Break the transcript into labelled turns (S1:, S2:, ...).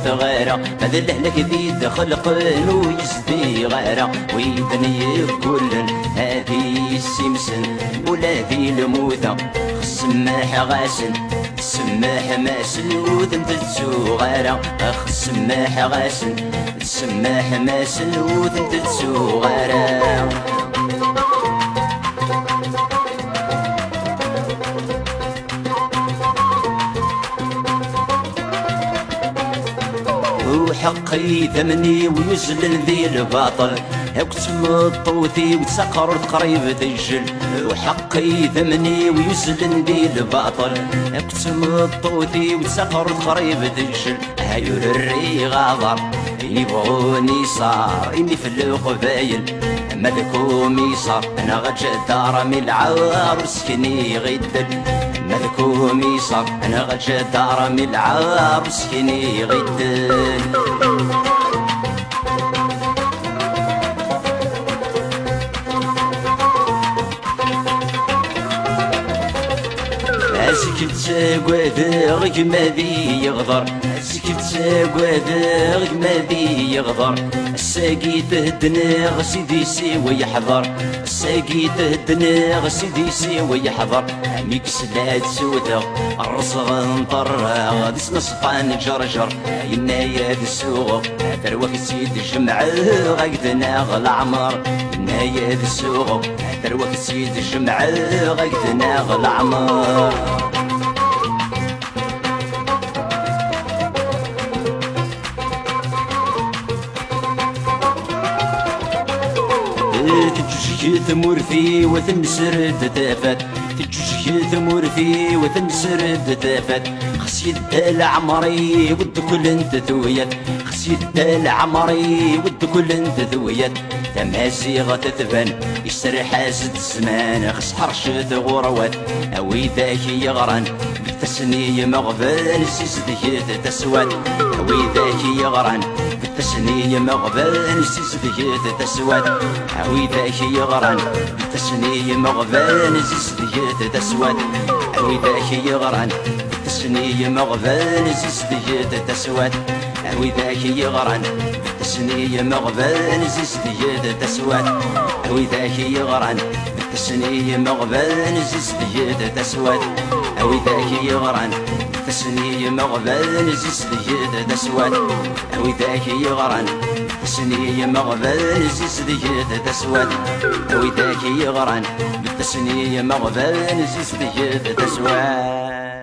S1: ثغارة بذله لك ذي دخل قنو يزدي غارة ويبني كل هذه السمسن ولا ذي الموثة السماح غاسن السماح ماسن وذن تتسوغارة أخ السماح غاسن السماح ماسن وذن تتسوغارة وحقي ثمني ويزلل ذي الباطل اكتم الطوثي وتسقر قريب تجل وحقي ثمني ويزلل ذي الباطل اكتم الطوثي وتسقر قريب تجل هايور الري غاضر يبغوني صار اني في القبايل ملكوم يصار انا غجا دار من العروس كني غدل ملكوم يصار انا غجا دار من العروس كني غدل اسكت ساقوادغ ما ذي يغضر اسكت ساقوادغ ما ذي يغضر الساقي تهدنا سيدي سيوي يحضر الساقي تهدنا سيدي سيوي يحضر ميكس لا تسودغ الرصغ نطرغ ديس نصفان جرجر ينايا السوق دروك سيد الجمع غيدنا العمر ينايا السوق دروك سيد الجمع غيدنا العمر تجوجي ثمورثي وتنسرد تافات تجوجي ثمورثي وتنسرد تافات خسيت العمري ود كل انت ثويت خسيت العمري ود كل انت ثويت تماسيغ تثبن يسرح حاسد الزمان خس حرشت غروات اوي ذاك يغران بالتسني مغبال سيسديت تسوات اوي ذاك يغران بالتسني مغبال سيسديت تسوات اوي ذاك يغران بالتسني مغبال سيسديت تسوات اوي ذاك يغران بالتسني مغبال سيسديت تسوات اوي ذاك يغران بالتسني مغبال سيسديت تسوات اوي ذاك يغران بالتسني مغبال سيسديت تسوات اوي ذاك يغران بالتسني مغبال سيسديت تسوات اوي ذاك يغران بالتسني مغبال سيسديت تسوات اوي ذاك يغران بالتسني مغبال سيسديت تسوات